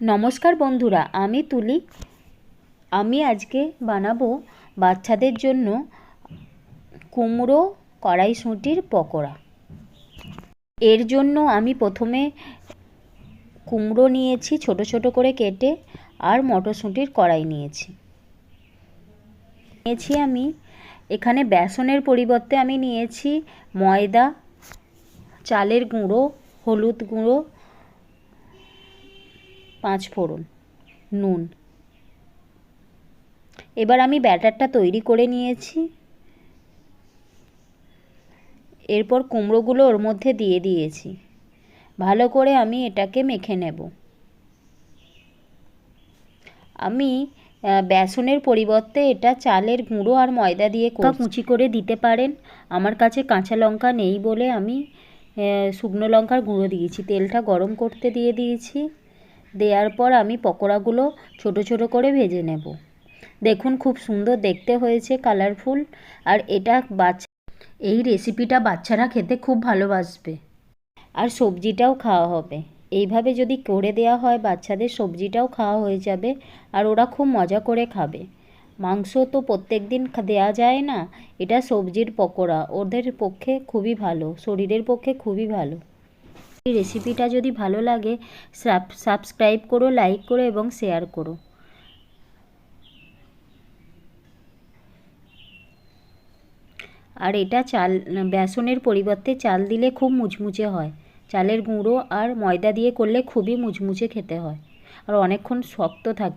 নমস্কার বন্ধুরা, আমি তুলি। আমি আজকে বানাবো বাচ্চাদের জন্য কুমড়ো কড়াইশুঁটির পকোড়া। এর জন্য আমি প্রথমে কুমড়ো নিয়েছি ছোট ছোট করে কেটে, আর মটরশুঁটির কড়াই নিয়েছি। আমি এখানে বেসনের পরিবর্তে আমি নিয়েছি ময়দা, চালের গুঁড়ো, হলুদ গুঁড়ো, 5 ফোড়ন, নুন। এবার আমি ব্যাটারটা তৈরি করে নিয়েছি। এরপর কুমড়োগুলো ওর মধ্যে দিয়ে দিয়েছি। ভালো করে আমি এটাকে মেখে নেব। আমি বেসনের পরিবর্তে এটা চালের গুঁড়ো আর ময়দা দিয়ে কুচি করে দিতে পারেন। আমার কাছে কাঁচা লঙ্কা নেই বলে আমি শুকনো লঙ্কার গুঁড়ো দিয়েছি। তেলটা গরম করতে দিয়ে দিয়েছি। দেওয়ার পর আমি পকোড়াগুলো ছোট ছোট করে ভেজে নেব। দেখুন, খুব সুন্দর দেখতে হয়েছে, কালারফুল। আর এটা এই রেসিপিটা বাচ্চারা খেতে খুব ভালোবাসবে, আর সবজিটাও খাওয়া হবে। এইভাবে যদি করে দেওয়া হয় বাচ্চাদের, সবজিটাও খাওয়া হয়ে যাবে আর ওরা খুব মজা করে খাবে। মাংস তো প্রত্যেক দিন দেওয়া যায় না, এটা সবজির পকোড়া ওদের পক্ষে খুবই ভালো, শরীরের পক্ষে খুবই ভালো। এই রেসিপিটা যদি ভালো লাগে সাবস্ক্রাইব করো, লাইক করো এবং শেয়ার করো। আর এটা বেসনের পরিবর্তে চাল দিলে খুব মুচমুচে হয়। চালের গুঁড়ো আর ময়দা দিয়ে করলে খুবই মুচমুচে খেতে হয়, আর অনেকক্ষণ শক্ত থাকে।